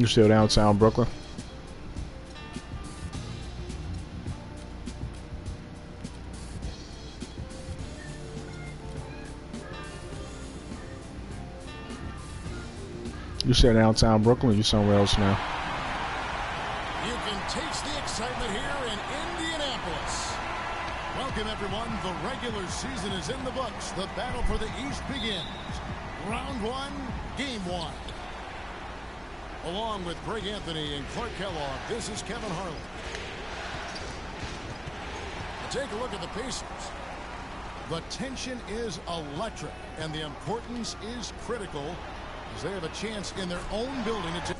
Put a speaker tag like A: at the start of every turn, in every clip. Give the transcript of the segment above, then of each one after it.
A: You still downtown Brooklyn? You still downtown Brooklyn or you somewhere else now?
B: You can taste the excitement here in Indianapolis. Welcome, everyone. The regular season is in the books. The battle for the East begins. Round one, game one. Along with Greg Anthony and Clark Kellogg, this is Kevin Harlan. Take a look at the Pacers. The tension is electric, and the importance is critical as they have a chance in their own building to take.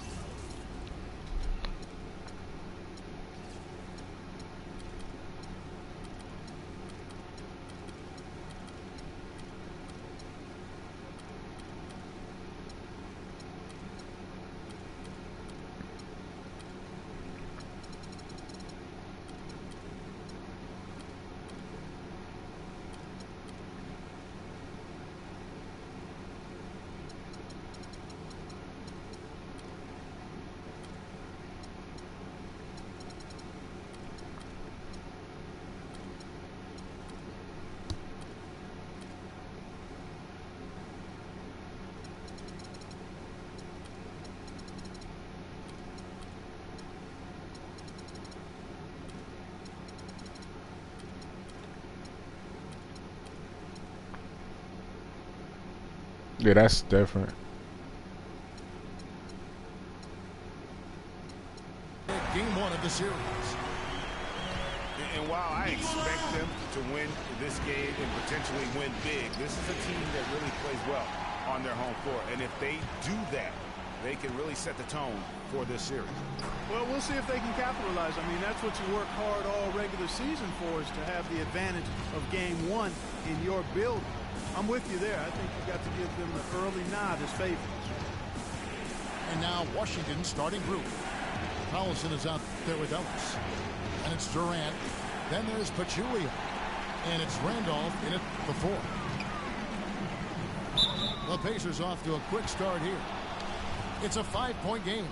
A: Yeah, that's different.
B: Game one of the series.
C: And while I expect them to win this game and potentially win big, this is a team that really plays well on their home floor. And if they do that, they can really set the tone for this series.
D: Well, we'll see if they can capitalize. I mean, that's what you work hard all regular season for, is to have the advantage of game one in your building. I'm with you there. I think you got to give them the early nod as favorites.
B: And now Washington starting group. Collison is out there with Ellis. And it's Durant. Then there's Pachulia. And it's Randolph in at the 4. The Pacers off to a quick start here. It's a 5-point game.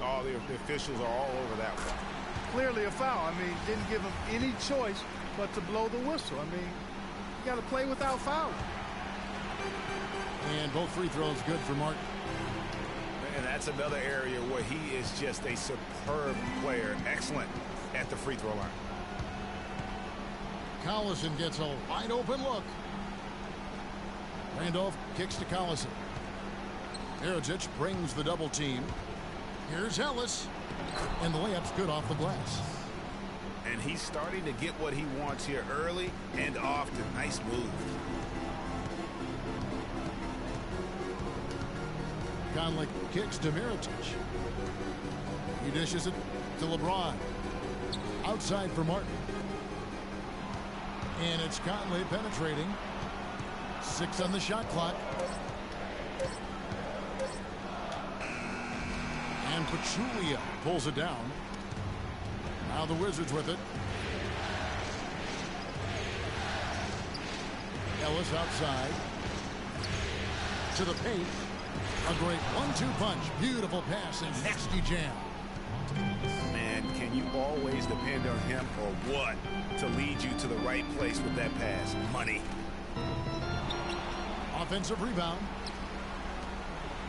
C: Oh, the officials are all over that one.
D: Clearly a foul. I mean, didn't give them any choice but to blow the whistle. I mean, you got to play without fouling.
B: And both free throws good for Martin.
C: And that's another area where he is just a superb player. Excellent at the free throw line.
B: Collison gets a wide open look. Randolph kicks to Collison. Mirotic brings the double team. Here's Ellis. And the layup's good off the glass.
C: And he's starting to get what he wants here early and often. Nice move.
B: Conley kicks to Mirotic. He dishes it to LeBron. Outside for Martin. And it's Conley penetrating. 6 on the shot clock. And Pachulia pulls it down. Now the Wizards with it. Ellis outside. To the paint. A great 1-2 punch. Beautiful pass and nasty jam.
C: Man, can you always depend on him or what to lead you to the right place with that pass? Money.
B: Offensive rebound.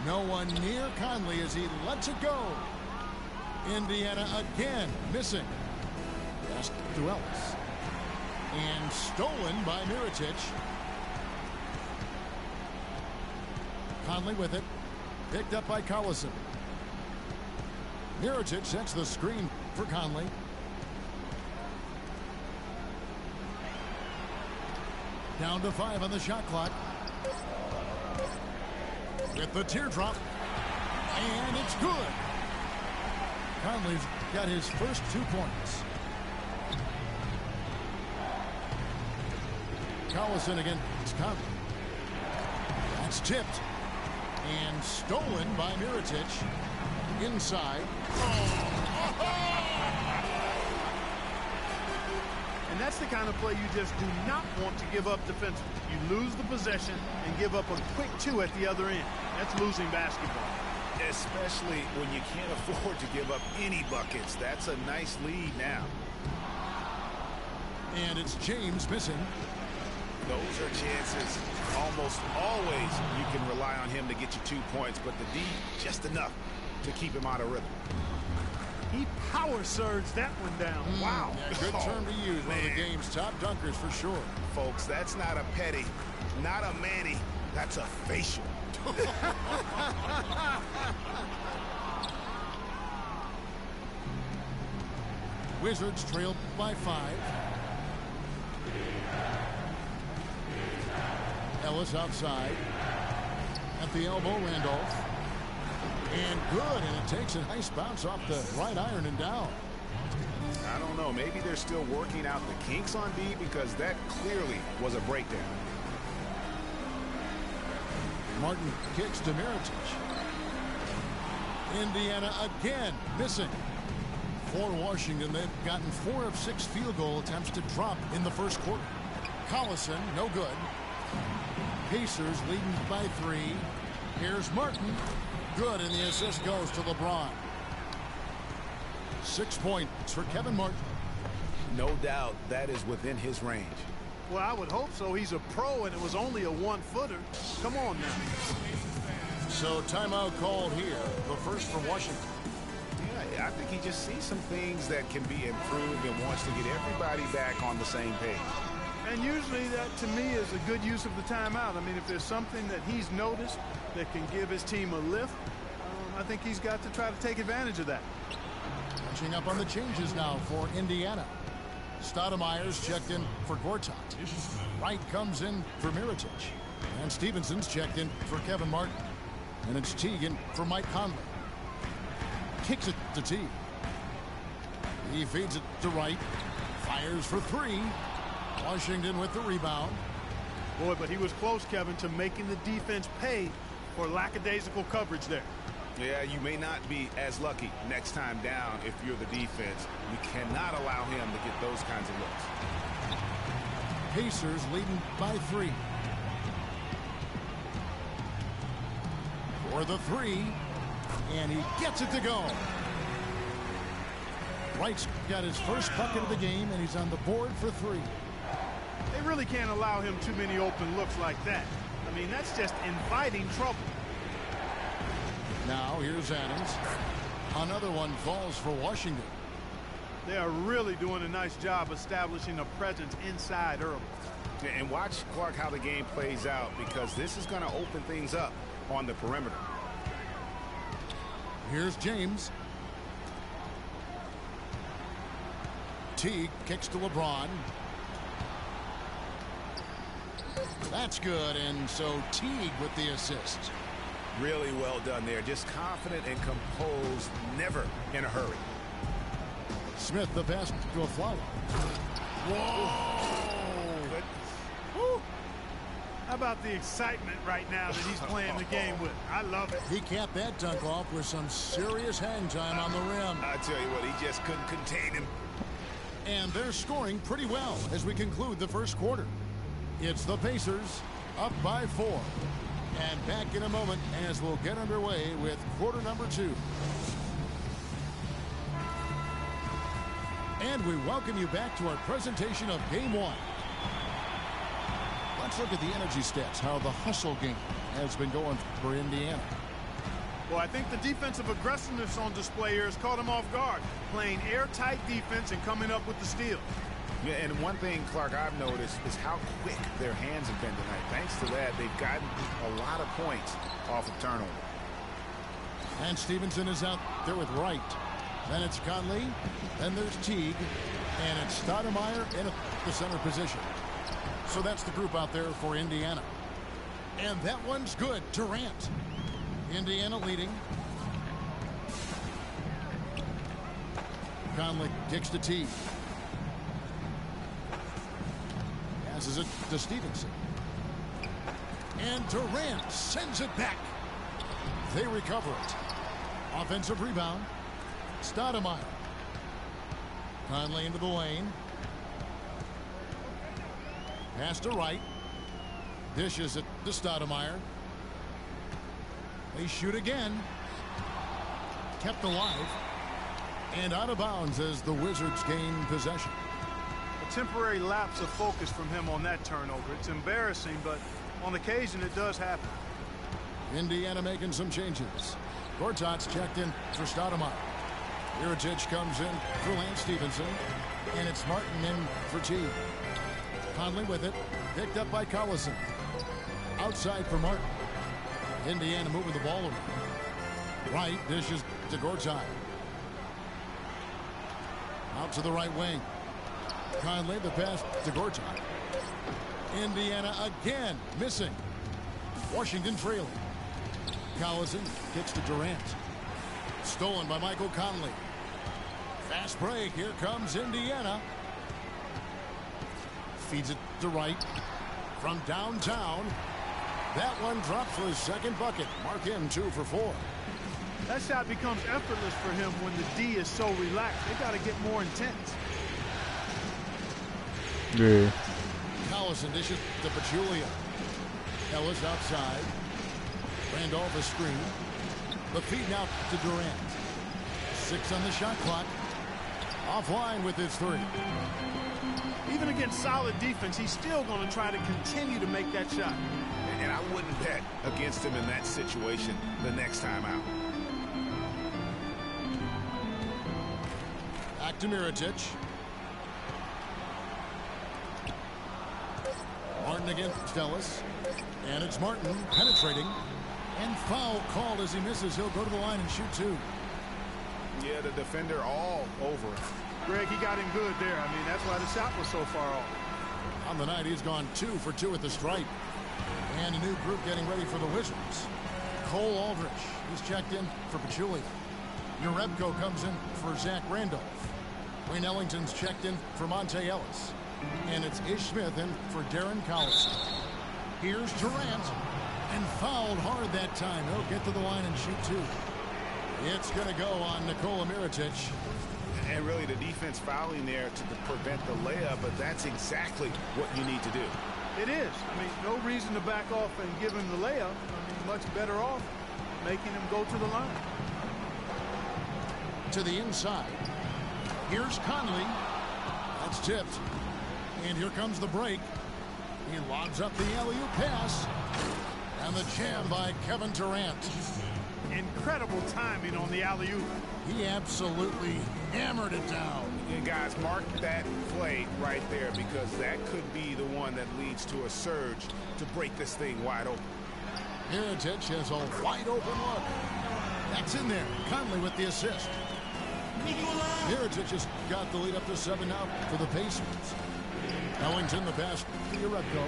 B: No one near Conley as he lets it go. Indiana again missing. Pass to Ellis. And stolen by Mirotic. Conley with it. Picked up by Collison. Mirotic sets the screen for Conley. Down to 5 on the shot clock. With the teardrop. And it's good. Conley's got his first 2 points. Collison against Conley. That's tipped. And stolen by Mirotic. Inside.
D: And that's the kind of play you just do not want to give up defensively. You lose the possession and give up a quick 2 at the other end. That's losing basketball.
C: Especially when you can't afford to give up any buckets. That's a nice lead now.
B: And it's James missing.
C: Those are chances. Almost always you can rely on him to get you 2 points, but the D just enough to keep him out of rhythm.
D: He power surged that one down. Wow.
B: Yeah, good term to use. One of the game's top dunkers for sure.
C: Folks, that's not a petty, not a Manny. That's a facial.
B: Wizards trail by 5. Ellis outside. At the elbow, Randolph. And good, and it takes a nice bounce off the right iron and down.
C: I don't know. Maybe they're still working out the kinks on D because that clearly was a breakdown.
B: Martin kicks to Miritich. Indiana again missing. For Washington, they've gotten 4 of 6 field goal attempts to drop in the first quarter. Collison, no good. Pacers leading by 3. Here's Martin. Good, and the assist goes to LeBron. 6 points for Kevin Martin.
C: No doubt that is within his range.
D: Well, I would hope so. He's a pro, and it was only a 1-footer. Come on now.
B: So timeout called here. The first for Washington.
C: Yeah, I think he just sees some things that can be improved and wants to get everybody back on the same page.
D: And usually that, to me, is a good use of the timeout. I mean, if there's something that he's noticed that can give his team a lift, I think he's got to try to take advantage of that.
B: Catching up on the changes now for Indiana. Stoudemire's checked in for Gortat. Wright comes in for Miritich. And Stevenson's checked in for Kevin Martin. And it's Teague for Mike Conley. Kicks it to Teague. He feeds it to Wright. Fires for 3. Washington with the rebound.
D: Boy, but he was close, Kevin, to making the defense pay for lackadaisical coverage there.
C: Yeah, you may not be as lucky next time down if you're the defense. You cannot allow him to get those kinds of looks.
B: Pacers leading by 3. For the 3. And he gets it to go. Wright's got his first bucket of the game, and he's on the board for 3.
D: They really can't allow him too many open looks like that. I mean, that's just inviting trouble.
B: Now here's Adams. Another one falls for Washington.
D: They are really doing a nice job establishing a presence inside early.
C: And watch, Clark, how the game plays out, because this is going to open things up on the perimeter.
B: Here's James. Teague kicks to LeBron. That's good, and so Teague with the assist.
C: Really well done there. Just confident and composed, never in a hurry.
B: Smith the pass to a Flower.
D: Whoa! Woo. How about the excitement right now that he's playing the game with? I love it.
B: He capped that dunk off with some serious hang time on the rim.
C: I tell you what, he just couldn't contain him.
B: And they're scoring pretty well as we conclude the first quarter. It's the Pacers up by 4. And back in a moment as we'll get underway with quarter number 2. And we welcome you back to our presentation of Game 1. Let's look at the energy stats, how the hustle game has been going for Indiana.
D: Well, I think the defensive aggressiveness on display here has caught them off guard, playing airtight defense and coming up with the steal.
C: Yeah, and one thing, Clark, I've noticed is how quick their hands have been tonight. Thanks to that, they've gotten a lot of points off of turnover.
B: And Stevenson is out there with Wright. Then it's Conley. Then there's Teague. And it's Stoudemire in the center position. So that's the group out there for Indiana. And that one's good. Durant. Indiana leading. Conley kicks to Teague. Passes it to Stevenson. And Durant sends it back. They recover it. Offensive rebound. Stoudemire. Conley into the lane. Pass to Wright. Dishes it to Stoudemire. They shoot again. kept alive and out of bounds as the Wizards gain possession.
D: A temporary lapse of focus from him on that turnover. It's embarrassing, but on occasion it does happen.
B: Indiana making some changes. Gortat's checked in for Stoudemire. Mirotic comes in for Lance Stevenson. And it's Martin in for T. Conley with it. Picked up by Collison. Outside for Martin. Indiana moving the ball around. Wright dishes to Gortat. Out to the right wing. Conley the pass to Gortat. Indiana again missing. Washington trailing. Collison kicks to Durant. Stolen by Michael Conley. Fast break. Here comes Indiana. Feeds it to Wright. From downtown. That one drops for his second bucket. Mark him 2 for 4.
D: That shot becomes effortless for him when the D is so relaxed. They got to get more intense.
A: Yeah.
B: Collison dishes to Pachulia. Ellis outside. Randolph a screen. The feed now to Durant. 6 on the shot clock. Offline with his 3.
D: Even against solid defense, he's still going to try to continue to make that shot.
C: And I wouldn't bet against him in that situation the next time out.
B: Back to Mirotic. Martin against Ellis. And it's Martin penetrating. And foul called as he misses. He'll go to the line and shoot 2.
C: Yeah, the defender all over it.
D: Greg, he got him good there. I mean, that's why the shot was so far off.
B: On the night, he's gone 2 for 2 at the stripe. And a new group getting ready for the Wizards. Cole Aldrich, he's checked in for Pachulia. Yarebko comes in for Zach Randolph. Wayne Ellington's checked in for Monte Ellis. And it's Ish Smith in for Darren Collison. Here's Durant. And fouled hard that time. He'll get to the line and shoot 2. It's going to go on Nikola Mirotic.
C: And really the defense fouling there to prevent the layup, but that's exactly what you need to do.
D: It is. I mean, no reason to back off and give him the layup. I mean, much better off making him go to the line.
B: To the inside. Here's Conley. That's tipped. And here comes the break. He lobs up the alley-oop pass. And the jam by Kevin Durant.
D: Incredible timing on the alley-oop.
B: He absolutely hammered it down.
C: And guys, mark that play right there because that could be the one that leads to a surge to break this thing wide open.
B: Mirotic has a wide open look. That's in there. Conley with the assist. Mirotic has got the lead up to 7 now for the Pacers. Ellington the pass to Yarebko.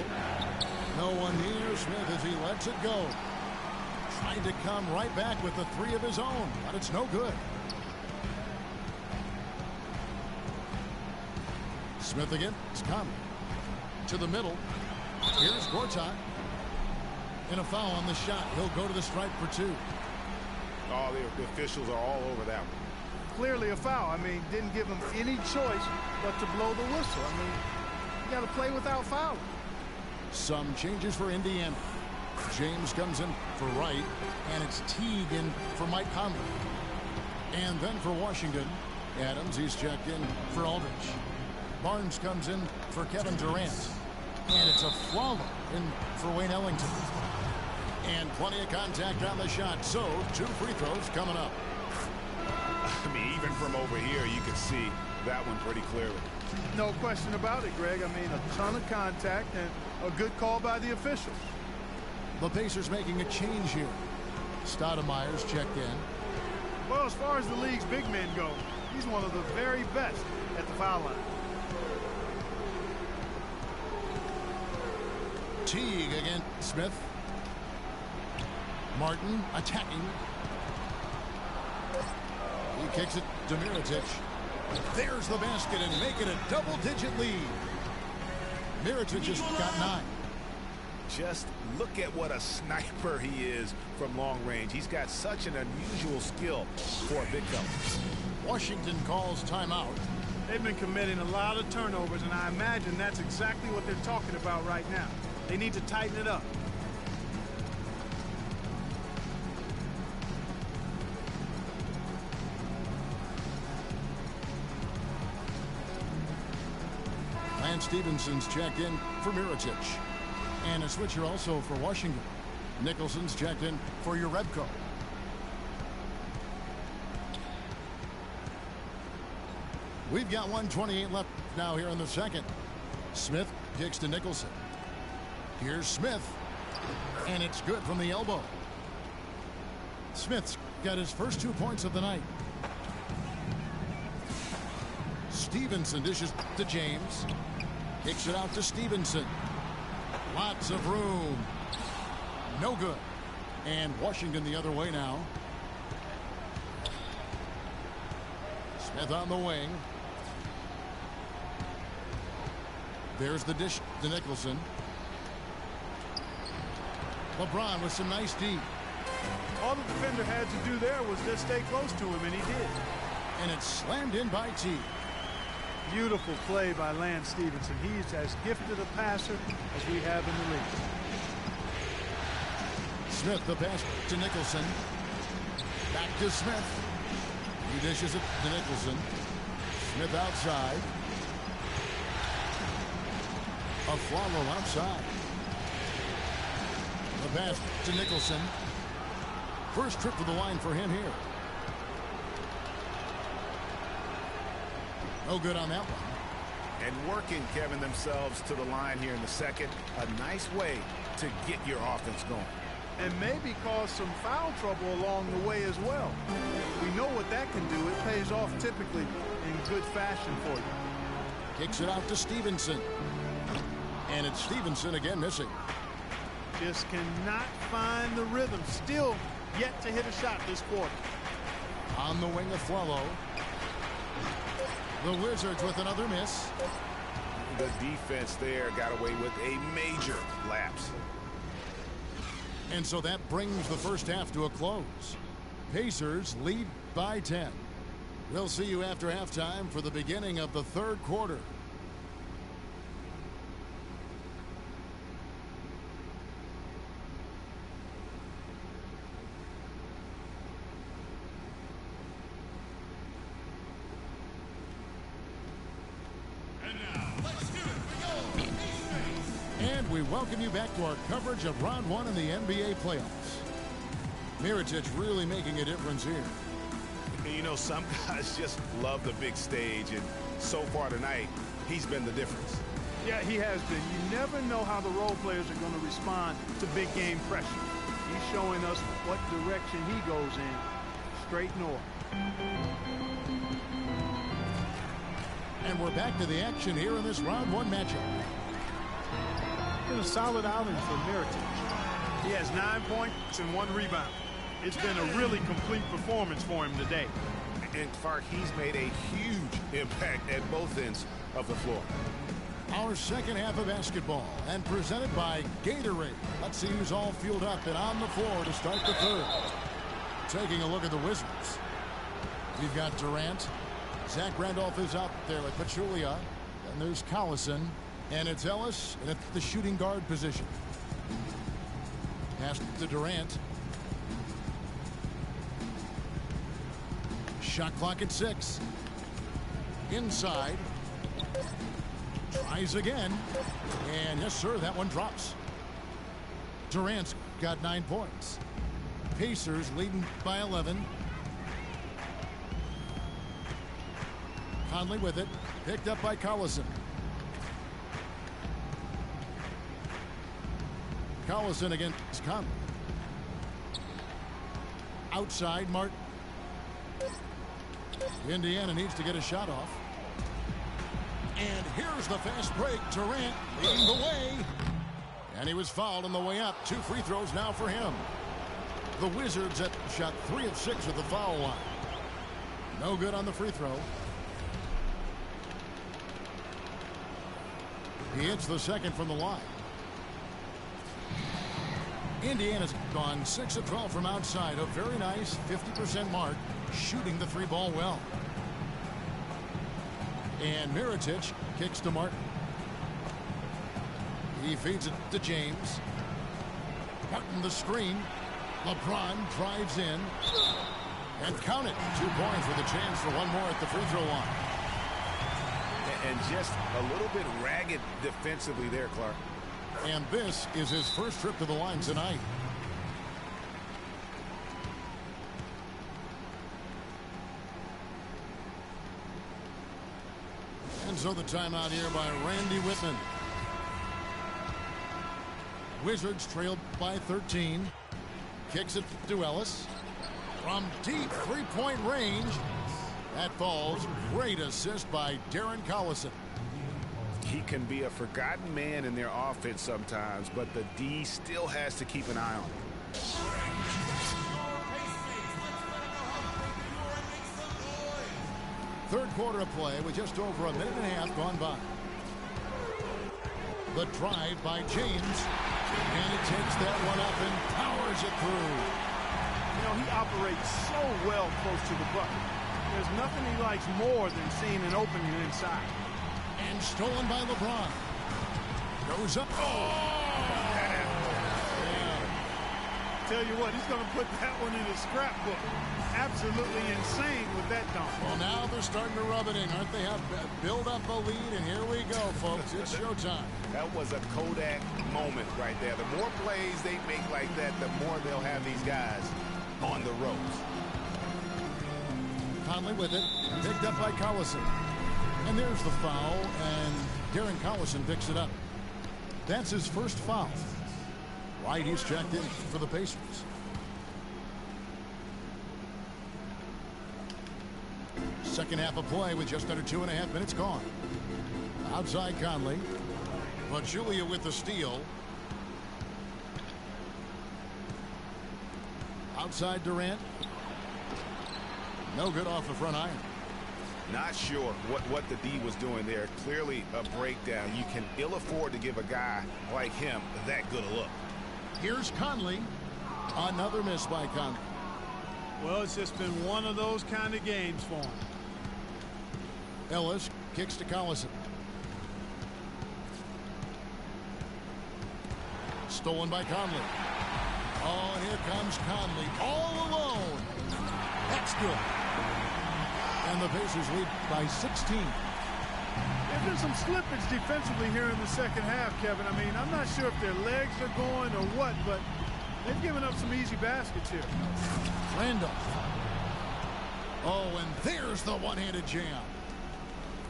B: No one near Smith as he lets it go. Trying to come right back with the 3 of his own, but it's no good. Smith again. It's Conley. To the middle. Here's Gortat. And a foul on the shot. He'll go to the stripe for 2.
C: Oh, the officials are all over that one.
D: Clearly a foul. I mean, didn't give him any choice but to blow the whistle. I mean, you got to play without fouling.
B: Some changes for Indiana. James comes in for Wright, and it's Teague in for Mike Conley. And then for Washington, Adams, he's checked in for Aldrich. Barnes comes in for Kevin Durant. And it's a Flawless in for Wayne Ellington. And plenty of contact on the shot, so 2 free throws coming up.
C: I mean, even from over here, you can see that one pretty clearly.
D: No question about it, Greg. I mean, a ton of contact and a good call by the officials.
B: The Pacers making a change here. Stoudemire's checked in.
D: Well, as far as the league's big men go, he's one of the very best at the foul line.
B: Teague against Smith. Martin attacking. He kicks it to Mirotic. There's the basket and making a double-digit lead. Mirotic just got 9.
C: Just look at what a sniper he is from long range. He's got such an unusual skill for a big fella.
B: Washington calls timeout.
D: They've been committing a lot of turnovers, and I imagine that's exactly what they're talking about right now. They need to tighten it up.
B: Stevenson's checked in for Mirotic. And a switcher also for Washington. Nicholson's checked in for Urebko. We've got 1:28 left now here in the second. Smith kicks to Nicholson. Here's Smith. And it's good from the elbow. Smith's got his first 2 points of the night. Stevenson dishes to James. Kicks it out to Stevenson. Lots of room. No good. And Washington the other way now. Smith on the wing. There's the dish to Nicholson. LeBron with some nice D.
D: All the defender had to do there was just stay close to him, and he did.
B: And it's slammed in by T.
D: Beautiful play by Lance Stevenson. He's as gifted a passer as we have in the league.
B: Smith the pass to Nicholson. Back to Smith. He dishes it to Nicholson. Smith outside. A follow outside. The pass to Nicholson. First trip to the line for him here. No good on that one.
C: And working, Kevin, themselves to the line here in the second. A nice way to get your offense going.
D: And maybe cause some foul trouble along the way as well. We know what that can do. It pays off typically in good fashion for you.
B: Kicks it out to Stevenson. And it's Stevenson again missing.
D: Just cannot find the rhythm. Still yet to hit a shot this quarter.
B: On the wing of Flello. The Wizards with another miss.
C: The defense there got away with a major lapse.
B: And so that brings the first half to a close. Pacers lead by 10. We'll see you after halftime for the beginning of the third quarter. And we welcome you back to our coverage of round one in the NBA playoffs. Mirotic really making a difference here.
C: You know, some guys just love the big stage, and so far tonight, he's been the difference.
D: Yeah, he has been. You never know how the role players are going to respond to big game pressure. He's showing us what direction he goes in. Straight north.
B: And we're back to the action here in this round one matchup.
D: Been a solid outing for Mirotic. He has 9 points and 1 rebound. It's been a really complete performance for him today.
C: In fact, he's made a huge impact at both ends of the floor.
B: Our second half of basketball, and presented by Gatorade. Let's see who's all fueled up and on the floor to start the third. Taking a look at the Wizards. We've got Durant. Zach Randolph is out there with Pachulia. And there's Collison. And it's Ellis, and it's the shooting guard position. Pass to Durant. Shot clock at 6. Inside. Tries again. And yes, sir, that one drops. Durant's got 9 points. Pacers leading by 11. Conley with it. Picked up by Collison. Collison against Conley. Outside, Martin. Indiana needs to get a shot off. And here's the fast break. Durant leading the way. And he was fouled on the way up. 2 free throws now for him. The Wizards at shot 3 of 6 at the foul line. No good on the free throw. He hits the second from the line. Indiana's gone 6 of 12 from outside. A very nice 50% mark, shooting the 3-ball well. And Mirotic kicks to Martin. He feeds it to James. Martin the screen. LeBron drives in. And count it. 2 points with a chance for one more at the free throw line.
C: and just a little bit ragged defensively there, Clark.
B: And this is his first trip to the line tonight. And so the timeout here by Randy Whitman. Wizards trailed by 13. Kicks it to Ellis. From deep three-point range. That falls. Great assist by Darren Collison.
C: He can be a forgotten man in their offense sometimes, but the D still has to keep an eye on him.
B: Third quarter of play with just over a minute and a half gone by. The drive by James. And he takes that one up and powers it through.
D: You know, he operates so well close to the bucket. There's nothing he likes more than seeing an opening inside.
B: And stolen by LeBron. Goes up.
D: Tell you what, he's going to put that one in his scrapbook. Absolutely insane with that dunk.
B: Well, now they're starting to rub it in, aren't they? Have build up a lead, and here we go, folks. It's showtime.
C: That was a Kodak moment right there. The more plays they make like that, the more they'll have these guys on the ropes.
B: Conley with it, picked up by Collison. And there's the foul, and Darren Collison picks it up. That's his first foul. White, he's checked in for the Pacers. Second half of play with just under 2.5 minutes gone. Outside Conley. But Julia with the steal. Outside Durant. No good off the front iron.
C: Not sure what the D was doing there. Clearly a breakdown. You can ill afford to give a guy like him that good a look.
B: Here's Conley. Another miss by Conley.
D: Well, it's just been one of those kind of games for him.
B: Ellis kicks to Collison. Stolen by Conley. Oh, and here comes Conley all alone. That's good. And the Pacers lead by 16.
D: There's been some slippage defensively here in the second half, Kevin. I mean, I'm not sure if their legs are going or what, but they've given up some easy baskets here.
B: Randolph. Oh, and there's the one-handed jam.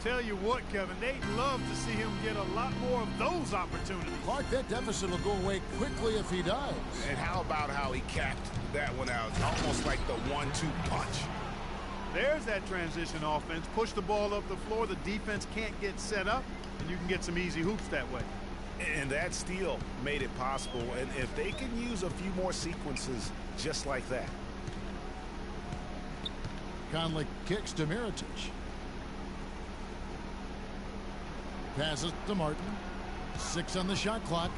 D: Tell you what, Kevin, they'd love to see him get a lot more of those opportunities.
B: Clark, that deficit will go away quickly if he does.
C: And how about how he capped that one out? Almost like the 1-2 punch.
D: There's that transition offense. Push the ball up the floor. The defense can't get set up, and you can get some easy hoops that way.
C: And that steal made it possible. And if they can use a few more sequences just like that.
B: Conley kicks to Mirotic. Passes to Martin. 6 on the shot clock.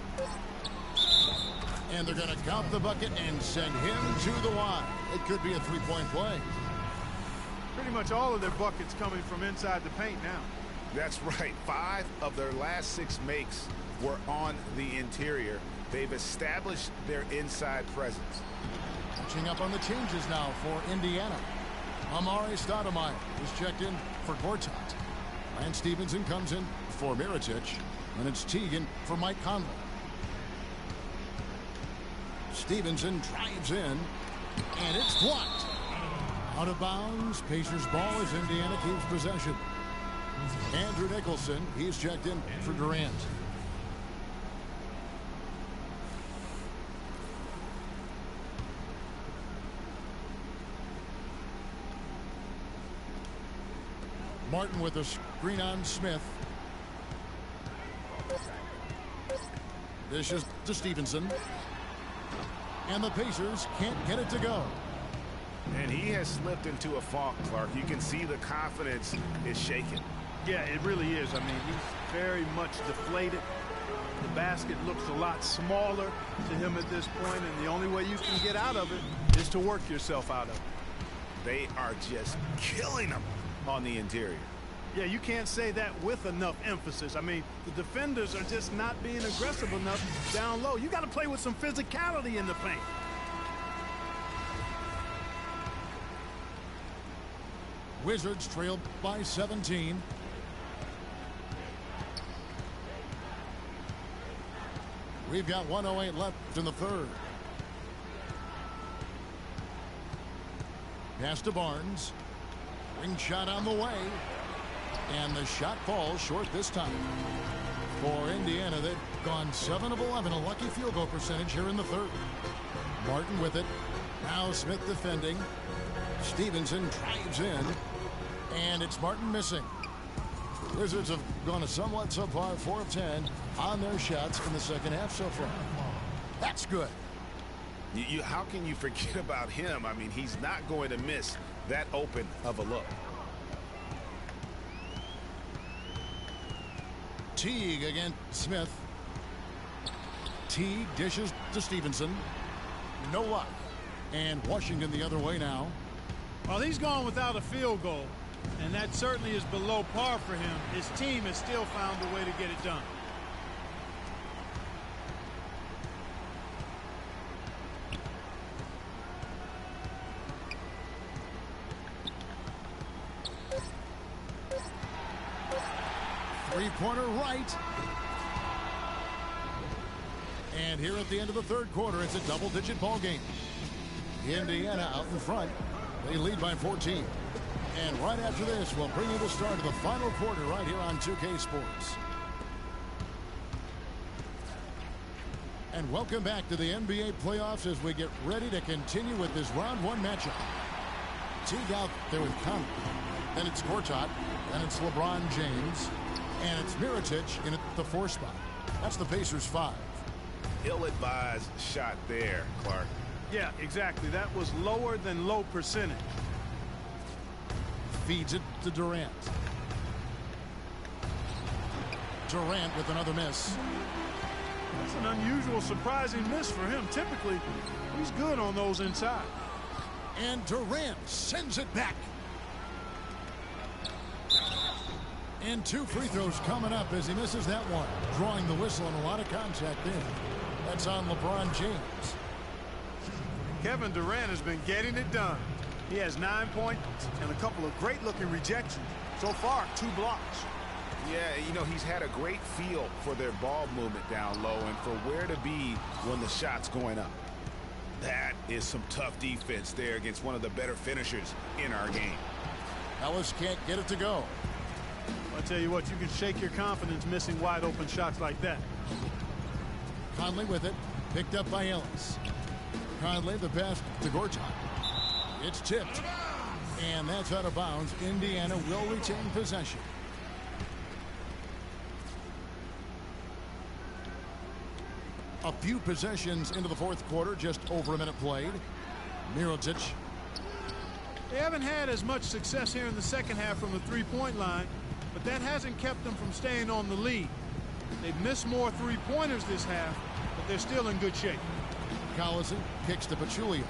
B: And they're going to count the bucket and send him to the line. It could be a three-point play.
D: Pretty much all of their buckets coming from inside the paint now.
C: That's right. 5 of their last 6 makes were on the interior. They've established their inside presence.
B: Catching up on the changes now for Indiana. Amari Stoudemire is checked in for Gortat. Lance Stevenson comes in for Mirotic. And it's Teagan for Mike Conley. Stevenson drives in. And it's blocked. Out of bounds. Pacers ball as Indiana keeps possession. Andrew Nicholson, he's checked in for Durant. Martin with a screen on Smith. This is to Stevenson. And the Pacers can't get it to go.
C: And he has slipped into a funk, Clark. You can see the confidence is shaken.
D: Yeah, it really is. I mean, he's very much deflated. The basket looks a lot smaller to him at this point, and the only way you can get out of it is to work yourself out of it.
C: They are just killing him on the interior.
D: Yeah, you can't say that with enough emphasis. I mean, the defenders are just not being aggressive enough down low. You got to play with some physicality in the paint.
B: Wizards trailed by 17. We've got 1:08 left in the third. Pass to Barnes. Ring shot on the way. And the shot falls short this time. For Indiana, they've gone 7 of 11, a lucky field goal percentage here in the third. Martin with it. Now Smith defending. Stevenson drives in. And it's Martin missing. Wizards have gone a somewhat subpar 4 of 10 on their shots in the second half so far. That's good.
C: How can you forget about him? I mean, he's not going to miss that open of a look.
B: Teague against Smith. Teague dishes to Stevenson. No luck. And Washington the other way now.
D: Well, he's gone without a field goal, and that certainly is below par for him. His team has still found a way to get it done.
B: Three-pointer right. And here at the end of the third quarter, it's a double-digit ball game. Indiana out in front. They lead by 14. And right after this, we'll bring you the start of the final quarter right here on 2K Sports. And welcome back to the NBA playoffs as we get ready to continue with this round 1 matchup. Teague out there with Conley. Then it's Gortat. Then it's LeBron James. And it's Mirotic in at the 4 spot. That's the Pacers 5.
C: Ill-advised shot there, Clark.
D: Yeah, exactly. That was lower than low percentage.
B: Feeds it to Durant. Durant with another miss.
D: That's an unusual, surprising miss for him. Typically, he's good on those inside.
B: And Durant sends it back. And 2 free throws coming up as he misses that one. Drawing the whistle and a lot of contact there. That's on LeBron James.
D: Kevin Durant has been getting it done. He has 9 points and a couple of great-looking rejections. So far, 2 blocks.
C: Yeah, you know, he's had a great feel for their ball movement down low and for where to be when the shot's going up. That is some tough defense there against one of the better finishers in our game.
B: Ellis can't get it to go.
D: I tell you what, you can shake your confidence missing wide-open shots like that.
B: Conley with it. Picked up by Ellis. Conley, the pass to Gortat. It's tipped. And that's out of bounds. Indiana will retain possession. A few possessions into the fourth quarter, just over a minute played. Mirotic.
D: They haven't had as much success here in the second half from the three-point line, but that hasn't kept them from staying on the lead. They've missed more three-pointers this half, but they're still in good shape.
B: Collison kicks to Pachulia.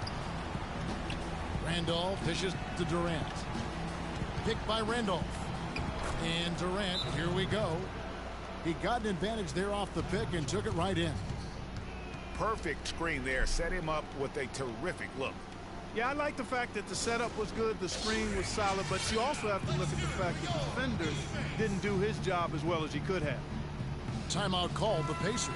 B: Randolph dishes to Durant. Picked by Randolph. And Durant, here we go. He got an advantage there off the pick and took it right in.
C: Perfect screen there. Set him up with a terrific look.
D: Yeah, I like the fact that the setup was good, the screen was solid, but you also have to look at the fact that the defender didn't do his job as well as he could have.
B: Timeout called the Pacers.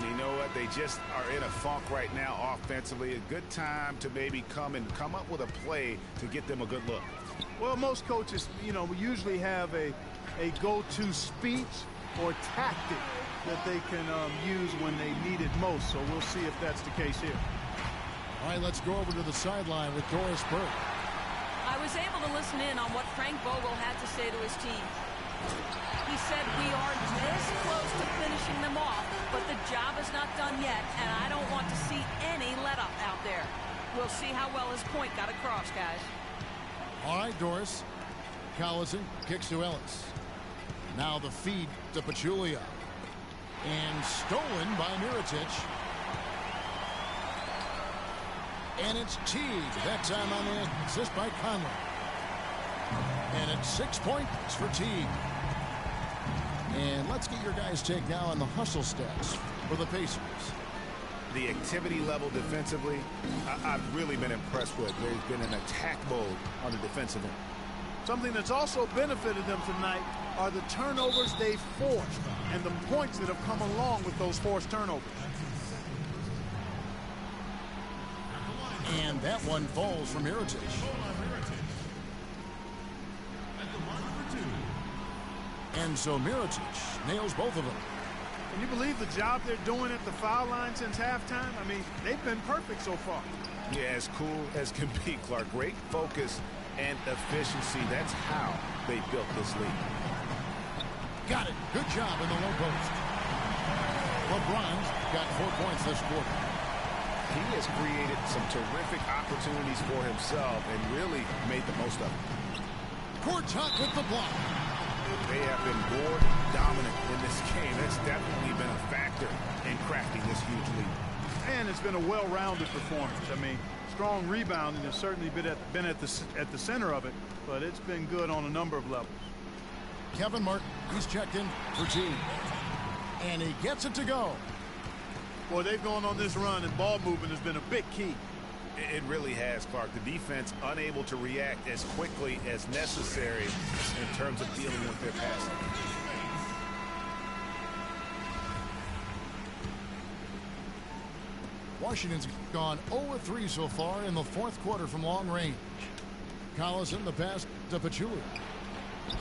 C: You know what? They just are in a funk right now offensively. A good time to maybe come up with a play to get them a good look.
D: Well, most coaches, we usually have a go-to speech or tactic that they can use when they need it most. So we'll see if that's the case here.
B: All right, let's go over to the sideline with Doris Burke.
E: I was able to listen in on what Frank Vogel had to say to his team. He said, we are this close to finishing them off, but the job is not done yet, and I don't want to see any let-up out there. We'll see how well his point got across, guys.
B: All right, Doris. Collison kicks to Ellis. Now the feed to Pachulia. And stolen by Mirotic. And it's Teague. That time on the assist by Conley. And it's 6 points for Teague. And let's get your guys' take now on the hustle stats for the Pacers.
C: The activity level defensively, I've really been impressed with. There's been an attack mode on the defensive end.
D: Something that's also benefited them tonight are the turnovers they've forced and the points that have come along with those forced turnovers.
B: And that one falls from Mirotic. And so Mirotic nails both of them.
D: Can you believe the job they're doing at the foul line since halftime? I mean, they've been perfect so far.
C: Yeah, as cool as can be, Clark. Great focus and efficiency. That's how they built this lead.
B: Got it. Good job in the low post. LeBron's got 4 points this quarter.
C: He has created some terrific opportunities for himself and really made the most of it.
B: Gortat with the block.
C: They have been more dominant in this game. That's definitely been a factor in crafting this huge lead.
D: And it's been a well-rounded performance. I mean, strong rebounding has certainly been at the center of it, but it's been good on a number of levels.
B: Kevin Martin, he's checked in for team. And he gets it to go.
D: Boy, they've gone on this run, and ball movement has been a big key.
C: It really has, Clark. The defense unable to react as quickly as necessary in terms of dealing with their passing.
B: Washington's gone 0-3 so far in the 4th quarter from long range. Collison, the pass to Pachulia.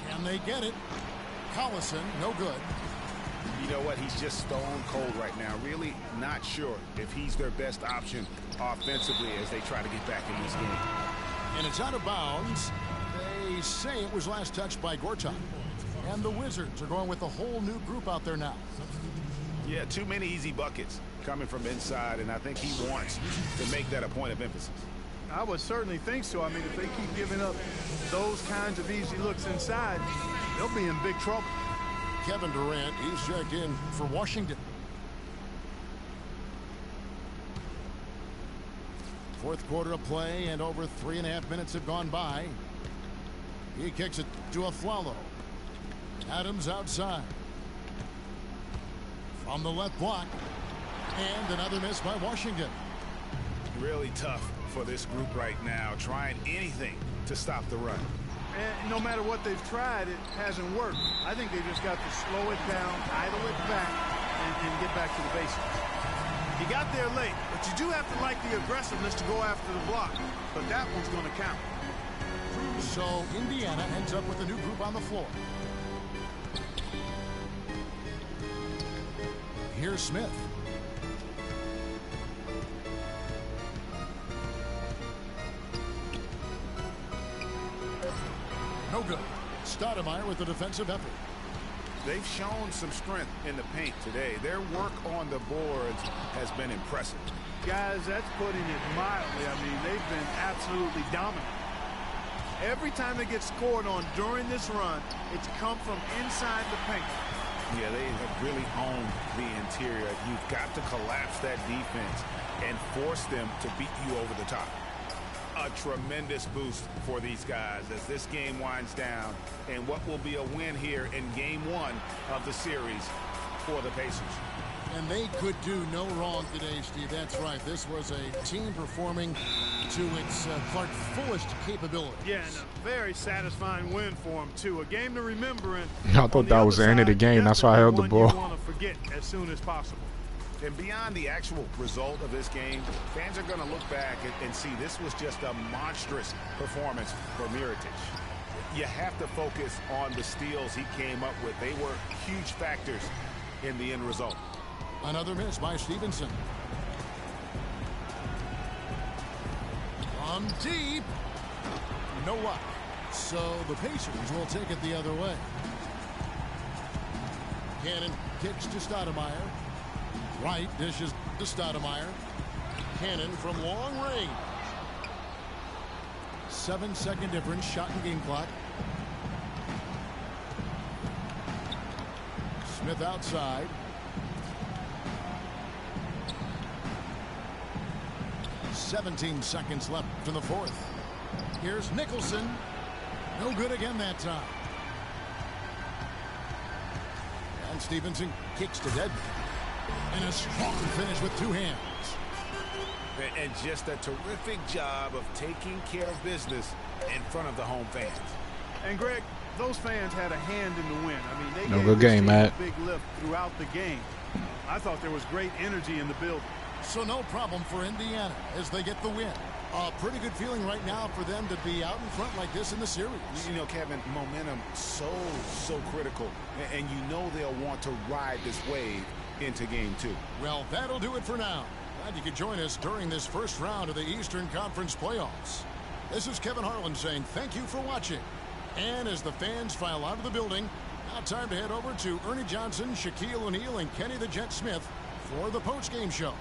B: Can they get it? Collison, no good.
C: You know what? He's just stone cold right now. Really not sure if he's their best option offensively as they try to get back in this game.
B: And it's out of bounds. They say it was last touched by Gortat. And the Wizards are going with a whole new group out there now.
C: Yeah, too many easy buckets coming from inside, and I think he wants to make that a point of emphasis.
D: I would certainly think so. I mean, if they keep giving up those kinds of easy looks inside, they'll be in big trouble.
B: Kevin Durant, he's checked in for Washington. 4th quarter of play, and over 3.5 minutes have gone by. He kicks it to Afflalo. Adams outside. From the left block. And another miss by Washington.
C: Really tough for this group right now, trying anything to stop the run.
D: And no matter what they've tried, it hasn't worked. I think they just got to slow it down, idle it back, and get back to the basics. He got there late, but you do have to like the aggressiveness to go after the block. But that one's going to count.
B: So Indiana ends up with a new group on the floor. Here's Smith. No good. Stoudemire with the defensive effort.
C: They've shown some strength in the paint today. Their work on the boards has been impressive.
D: Guys, that's putting it mildly. I mean, they've been absolutely dominant. Every time they get scored on during this run, it's come from inside the paint.
C: Yeah, they have really owned the interior. You've got to collapse that defense and force them to beat you over the top. A tremendous boost for these guys as this game winds down, and what will be a win here in game 1 of the series for the Pacers.
B: And they could do no wrong today, Steve. That's right. This was a team performing to its Clark fullest capability.
D: Yeah, and a very satisfying win for them too. A game to remember. And
A: I thought that was the end of the game. That's why I held the ball.
D: You want to forget as soon as possible.
C: And beyond the actual result of this game, fans are going to look back and see this was just a monstrous performance for Mirotic. You have to focus on the steals he came up with. They were huge factors in the end result.
B: Another miss by Stevenson. From deep. No luck. So the Pacers will take it the other way. Cannon kicks to Stoudemire. Wright dishes to Stoudemire. Cannon from long range. 7-second difference, shot and game clock. Smith outside. "17 seconds left in the 4th. Here's Nicholson. No good again that time. And Stevenson kicks to Dead. And a strong finish with 2 hands.
C: And just a terrific job of taking care of business in front of the home fans.
D: And Greg, those fans had a hand in the win. I mean, they
A: No,
D: gave
A: good
D: this
A: game,
D: team
A: Matt.
D: a big lift throughout the game. I thought there was great energy in the building.
B: So no problem for Indiana as they get the win. A pretty good feeling right now for them to be out in front like this in the series.
C: You know, Kevin, momentum so critical. And you know they'll want to ride this wave into game 2.
B: Well, that'll do it for now. Glad you could join us during this first round of the Eastern Conference playoffs. This is Kevin Harlan saying thank you for watching. And as the fans file out of the building, now time to head over to Ernie Johnson, Shaquille O'Neal, and Kenny the Jet Smith for the postgame show.